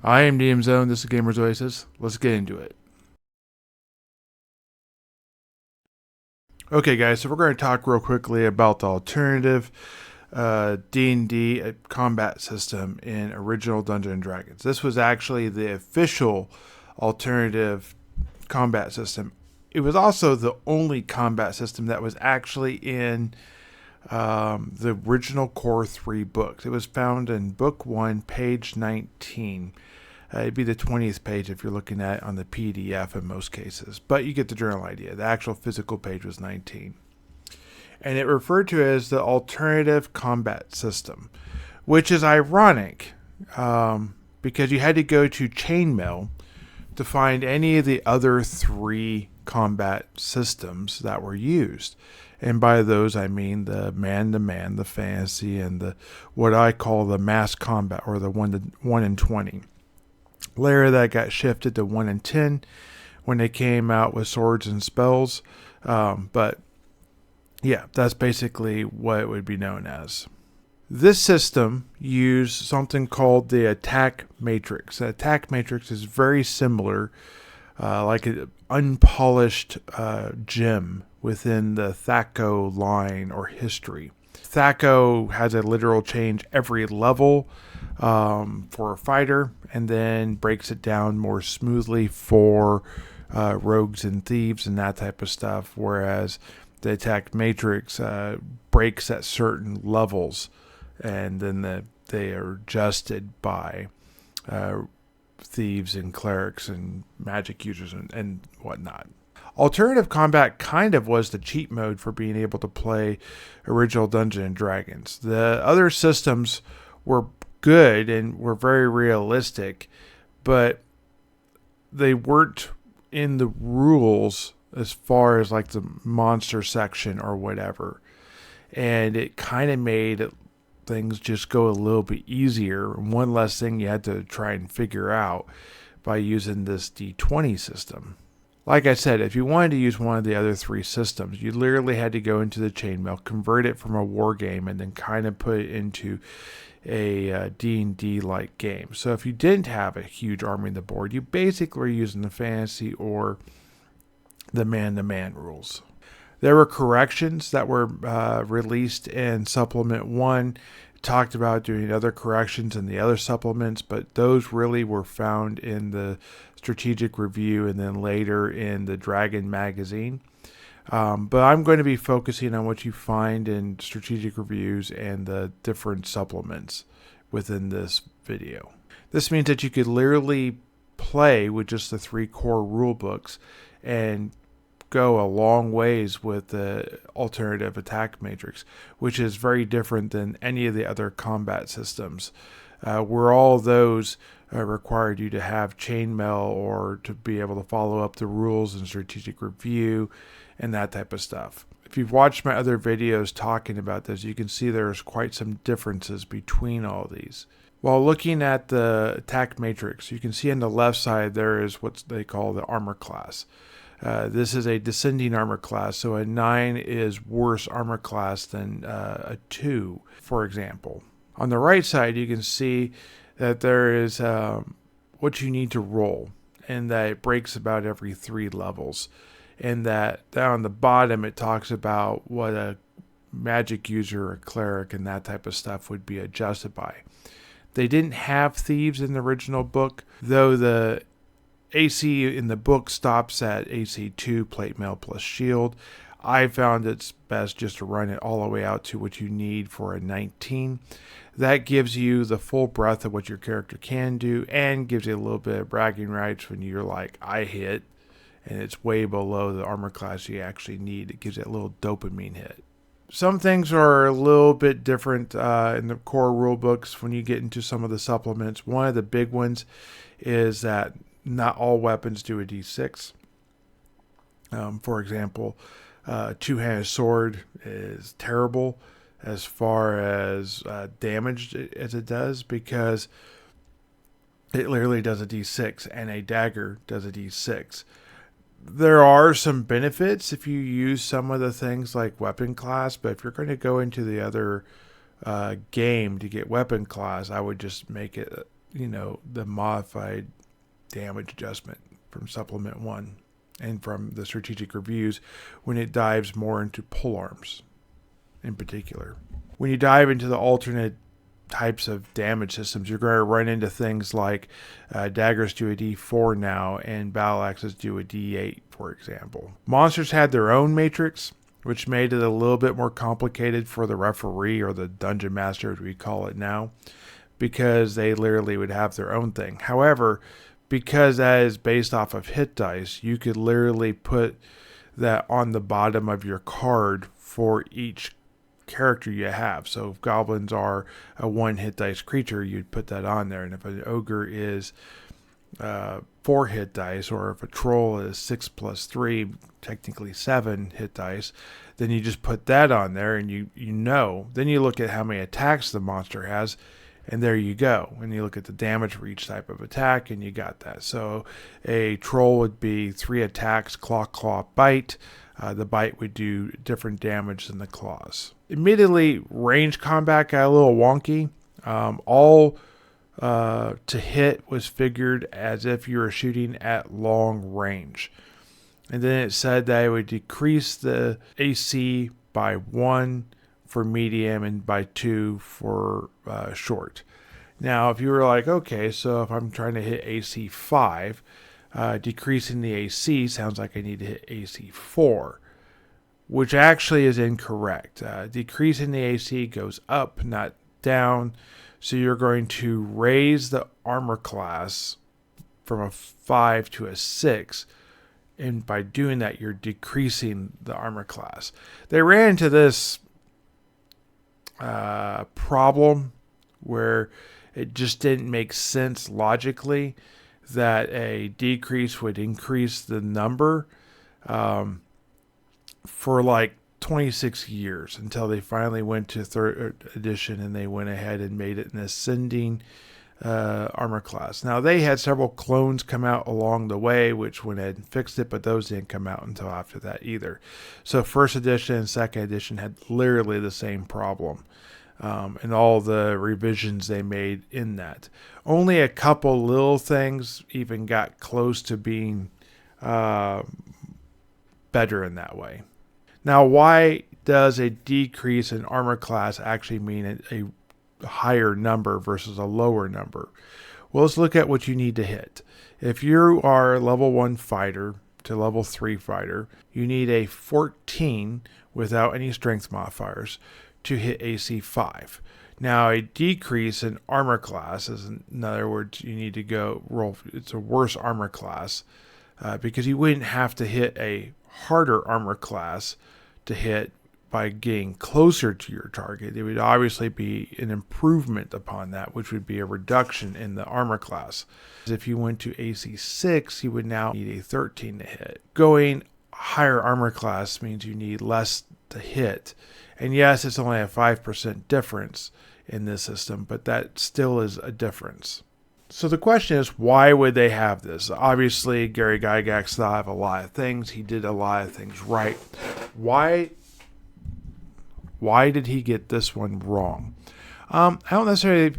I am DM Zone. This is Gamers Oasis. Let's get into it. Okay, guys. So we're going to talk real quickly about the alternative D&D combat system in original Dungeons and Dragons. This was actually the official alternative combat system. It was also the only combat system that was actually in the original Core 3 books. It was found in Book 1, page 19. It'd be the 20th page if you're looking at it on the PDF in most cases, but you get the general idea. The actual physical page was 19. And it referred to as the alternative combat system, which is ironic because you had to go to Chainmail to find any of the other three combat systems that were used. And by those I mean the man-to-man, the fantasy, and the what I call the mass combat, or the 1 in 20. Later that got shifted to 1 in 10 when they came out with swords and spells. But yeah, that's basically what it would be known as. This system used something called the attack matrix. The attack matrix is very similar, like an unpolished gem within the THACO line or history. THACO has a literal change every level for a fighter, and then breaks it down more smoothly for rogues and thieves and that type of stuff, whereas the attack matrix breaks at certain levels, and then they are adjusted by thieves and clerics and magic users and whatnot. Alternative combat kind of was the cheat mode for being able to play original Dungeons and Dragons. The other systems were good and were very realistic, but they weren't in the rules as far as like the monster section or whatever. And it kind of made things just go a little bit easier. One less thing you had to try and figure out by using this D20 system. Like I said, if you wanted to use one of the other three systems, you literally had to go into the chainmail, convert it from a war game, and then kind of put it into a D&D like game. So if you didn't have a huge army on the board, you basically were using the fantasy or the man-to-man rules. There were corrections that were released in Supplement 1. It talked about doing other corrections in the other supplements, but those really were found in the Strategic Review and then later in the Dragon magazine. But I'm going to be focusing on what you find in strategic reviews and the different supplements within this video. This means that you could literally play with just the three core rule books and go a long ways with the alternative attack matrix, which is very different than any of the other combat systems, where all those required you to have chainmail or to be able to follow up the rules and strategic review and that type of stuff. If you've watched my other videos talking about this, you can see there's quite some differences between all these. While looking at the attack matrix, you can see on the left side there is what they call the armor class. This is a descending armor class, so a 9 is worse armor class than a 2, for example. On the right side, you can see that there is what you need to roll, and that it breaks about every 3 levels. And that down on the bottom, it talks about what a magic user, a cleric, and that type of stuff would be adjusted by. They didn't have thieves in the original book, though the AC in the book stops at AC 2, plate mail plus shield. I found it's best just to run it all the way out to what you need for a 19. That gives you the full breadth of what your character can do and gives you a little bit of bragging rights when you're like, I hit, and it's way below the armor class you actually need. It gives you a little dopamine hit. Some things are a little bit different in the core rule books when you get into some of the supplements. One of the big ones is that not all weapons do a d6. For example, two-handed sword is terrible as far as damage as it does, because it literally does a d6, and a dagger does a d6. There are some benefits if you use some of the things like weapon class, but if you're going to go into the other game to get weapon class, I would just make it the modified damage adjustment from Supplement 1 and from the strategic reviews when it dives more into polearms in particular. When you dive into the alternate types of damage systems, you're going to run into things like daggers do a D4 now and battle axes do a D8, for example. Monsters had their own matrix, which made it a little bit more complicated for the referee or the dungeon master, as we call it now, because they literally would have their own thing. However, because that is based off of hit dice, you could literally put that on the bottom of your card for each character you have. So if goblins are a 1 hit dice creature, you'd put that on there. And if an ogre is 4 hit dice, or if a troll is 6 plus 3, technically 7 hit dice, then you just put that on there, and you know. Then you look at how many attacks the monster has, and there you go. And you look at the damage for each type of attack, and you got that. So a troll would be 3 attacks, claw, bite. The bite would do different damage than the claws. Admittedly, range combat got a little wonky. All to hit was figured as if you were shooting at long range. And then it said that it would decrease the AC by 1 for medium and by 2 for short. Now, if you were like, okay, so if I'm trying to hit AC 5, decreasing the AC sounds like I need to hit AC 4, which actually is incorrect. Decreasing the AC goes up, not down. So you're going to raise the armor class from a 5 to a 6. And by doing that, you're decreasing the armor class. They ran into this problem where it just didn't make sense logically that a decrease would increase the number for like 26 years until they finally went to 3rd edition and they went ahead and made it an ascending armor class. Now, they had several clones come out along the way, which went ahead and fixed it, but those didn't come out until after that either. So 1st edition and 2nd edition had literally the same problem. And all the revisions they made in that. Only a couple little things even got close to being better in that way. Now, why does a decrease in armor class actually mean a higher number versus a lower number? Well, let's look at what you need to hit. If you are a level 1 fighter to level 3 fighter, you need a 14 without any strength modifiers to hit AC 5. Now, a decrease in armor class is, in other words, you need to go roll. It's a worse armor class because you wouldn't have to hit a harder armor class to hit by getting closer to your target. It would obviously be an improvement upon that, which would be a reduction in the armor class. If you went to AC 6, you would now need a 13 to hit. Going higher armor class means you need less to hit. And yes, it's only a 5% difference in this system, but that still is a difference. So the question is, why would they have this? Obviously, Gary Gygax thought of a lot of things. He did a lot of things right. Why did he get this one wrong? I don't necessarily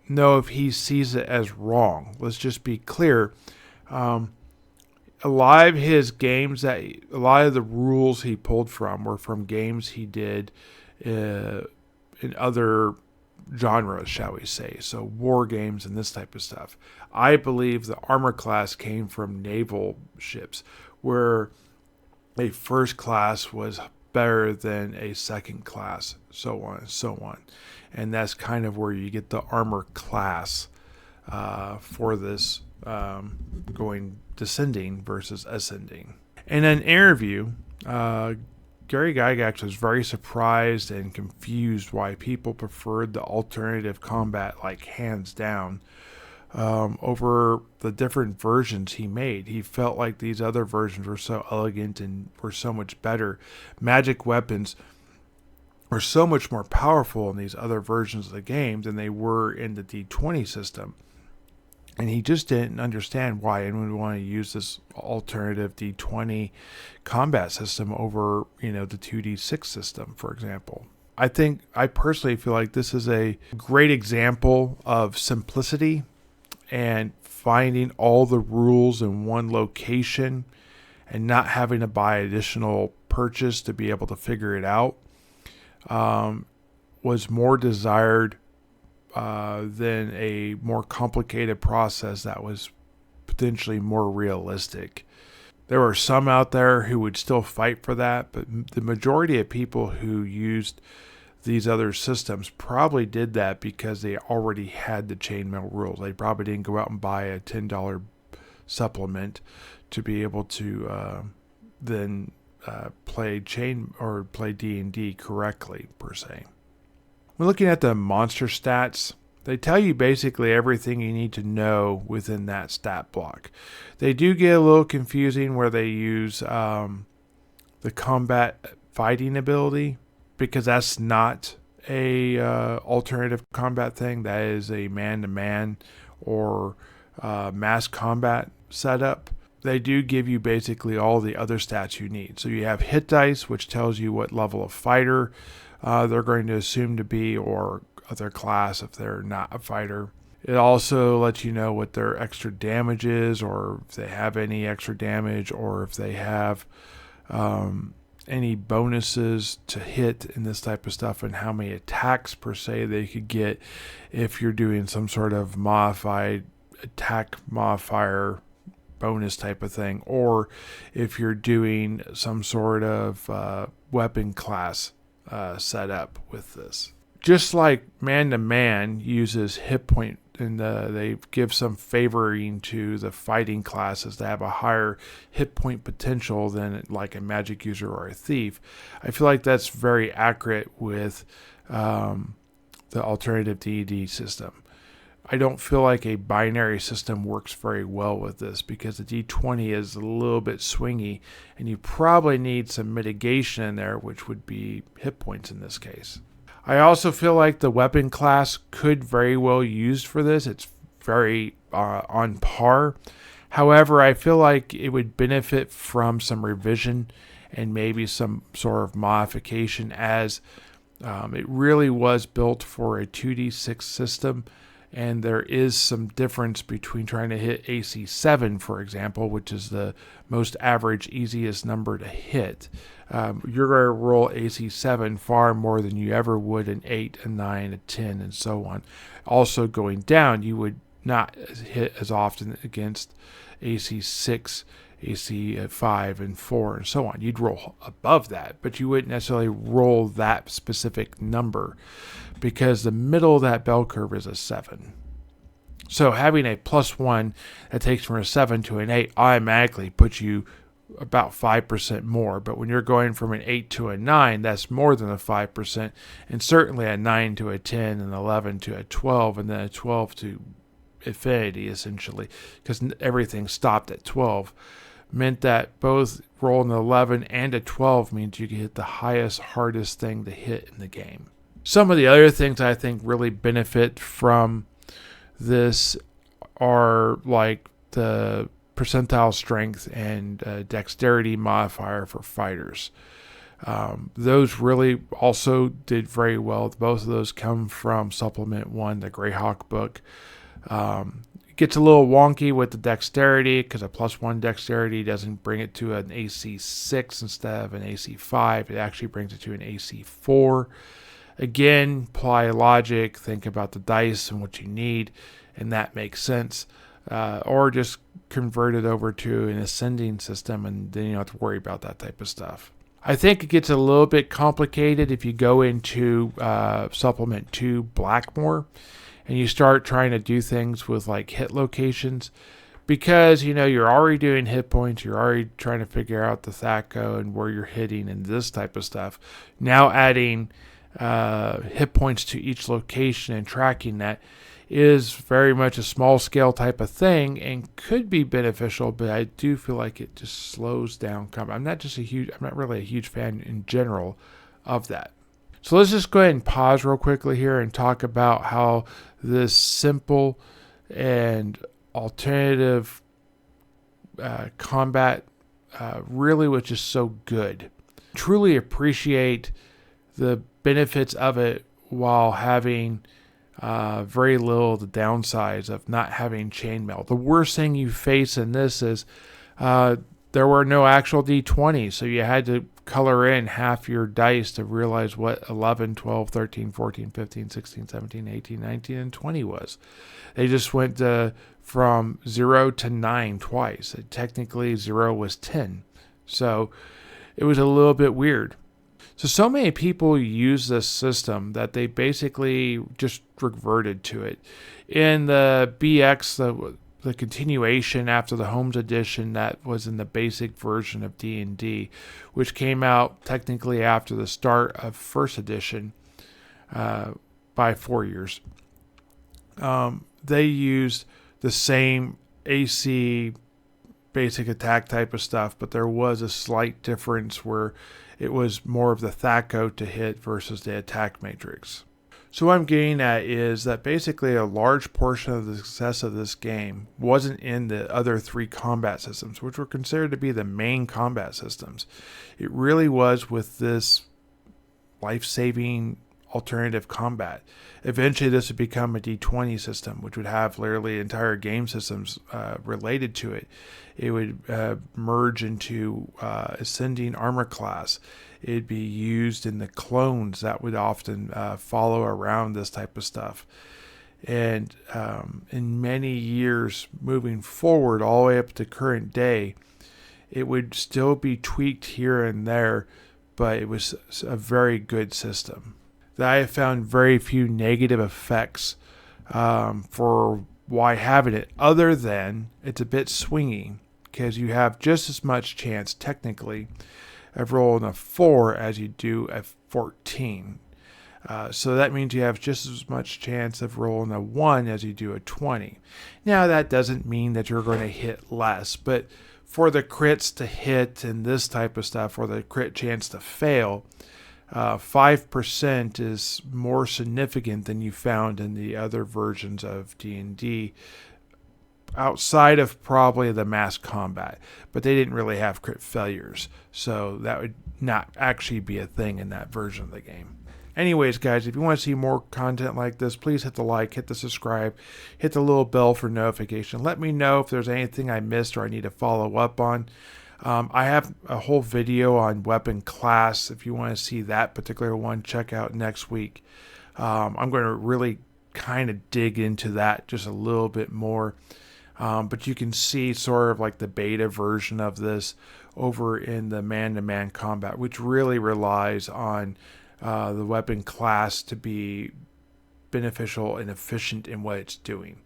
know if he sees it as wrong. Let's just be clear. A lot of his games, a lot of the rules he pulled from were from games he did in other genres, shall we say. So war games and this type of stuff. I believe the armor class came from naval ships, where a first class was better than a second class, so on and so on. And that's kind of where you get the armor class for this going descending versus ascending. In an interview, Gary Gygax was very surprised and confused why people preferred the alternative combat, like hands down, over the different versions he made. He felt like these other versions were so elegant and were so much better. Magic weapons were so much more powerful in these other versions of the game than they were in the D20 system. And he just didn't understand why anyone would want to use this alternative D20 combat system over, the 2D6 system, for example. I personally feel like this is a great example of simplicity and finding all the rules in one location and not having to buy additional purchase to be able to figure it out, was more desired than a more complicated process that was potentially more realistic. There were some out there who would still fight for that, but the majority of people who used these other systems probably did that because they already had the chainmail rules. They probably didn't go out and buy a $10 supplement to be able to then play D&D correctly, per se. When looking at the monster stats, they tell you basically everything you need to know within that stat block. They do get a little confusing where they use the combat fighting ability, because that's not a alternative combat thing. That is a man-to-man or mass combat setup. They do give you basically all the other stats you need. So you have hit dice, which tells you what level of fighter they're going to assume to be, or their class if they're not a fighter. It also lets you know what their extra damage is, or if they have any extra damage, or if they have any bonuses to hit in this type of stuff, and how many attacks per se they could get if you're doing some sort of modified attack modifier bonus type of thing, or if you're doing some sort of weapon class setup with this. Just like man-to-man uses hit point, and they give some favoring to the fighting classes that have a higher hit point potential than like a magic user or a thief. I feel like that's very accurate with the alternative D&D system. I don't feel like a binary system works very well with this, because the D20 is a little bit swingy, and you probably need some mitigation in there, which would be hit points in this case. I also feel like the weapon class could very well used for this. It's very on par. However, I feel like it would benefit from some revision and maybe some sort of modification, as it really was built for a 2d6 system. And there is some difference between trying to hit AC 7, for example, which is the most average, easiest number to hit. You're going to roll AC 7 far more than you ever would an 8, a 9, a 10, and so on. Also going down, you would not hit as often against AC 6, AC 5, and 4, and so on. You'd roll above that, but you wouldn't necessarily roll that specific number, because the middle of that bell curve is a 7. So having a +1 that takes from a 7 to an 8 automatically puts you about 5% more. But when you're going from an 8 to a 9, that's more than a 5%, and certainly a 9 to a 10, and 11 to a 12, and then a 12 to infinity, essentially, because everything stopped at 12. Meant that both rolling an 11 and a 12 means you can hit the highest, hardest thing to hit in the game. Some of the other things I think really benefit from this are like the percentile strength and dexterity modifier for fighters. Those really also did very well. Both of those come from Supplement 1, the Greyhawk book. It gets a little wonky with the dexterity, because a +1 dexterity doesn't bring it to an AC 6 instead of an AC 5. It actually brings it to an AC 4. Again, apply logic, think about the dice and what you need, and that makes sense. Or just convert it over to an ascending system, and then you don't have to worry about that type of stuff. I think it gets a little bit complicated if you go into Supplement 2 Blackmore, and you start trying to do things with like hit locations, because you're already doing hit points, you're already trying to figure out the THACO and where you're hitting and this type of stuff. Now adding hit points to each location and tracking that is very much a small scale type of thing, and could be beneficial, but I do feel like it just slows down combat. I'm not really a huge fan in general of that. So let's just go ahead and pause real quickly here and talk about how this simple and alternative combat really was just so good. Truly appreciate the benefits of it while having very little of the downsides of not having chainmail. The worst thing you face in this is there were no actual D20s, so you had to color in half your dice to realize what 11, 12, 13, 14, 15, 16, 17, 18, 19, and 20 was. They just went from 0 to 9 twice. Technically, 0 was 10. So it was a little bit weird. So many people use this system that they basically just reverted to it. In the BX, the continuation after the Homes Edition that was in the basic version of D&D, which came out technically after the start of First Edition by 4 years. They used the same AC basic attack type of stuff, but there was a slight difference where it was more of the THACO to hit versus the attack matrix. So what I'm getting at is that basically a large portion of the success of this game wasn't in the other 3 combat systems, which were considered to be the main combat systems. It really was with this life-saving alternative combat. Eventually this would become a D20 system, which would have literally entire game systems related to it. It would merge into ascending armor class. It'd be used in the clones that would often follow around this type of stuff. And in many years moving forward, all the way up to current day, it would still be tweaked here and there, but it was a very good system. That I have found very few negative effects for why having it, other than it's a bit swingy, because you have just as much chance technically of rolling a 4 as you do a 14. So that means you have just as much chance of rolling a 1 as you do a 20. Now that doesn't mean that you're going to hit less, but for the crits to hit and this type of stuff, or the crit chance to fail, 5% is more significant than you found in the other versions of D&D, outside of probably the mass combat, but they didn't really have crit failures, so that would not actually be a thing in that version of the game. Anyways, guys, if you want to see more content like this, please hit the like, hit the subscribe, hit the little bell for notification. Let me know if there's anything I missed or I need to follow up on. I have a whole video on weapon class. If you want to see that particular one, check out next week. I'm going to really kind of dig into that just a little bit more. But you can see sort of like the beta version of this over in the man-to-man combat, which really relies on the weapon class to be beneficial and efficient in what it's doing.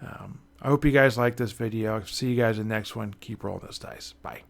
I hope you guys like this video. See you guys in the next one. Keep rolling those dice. Bye.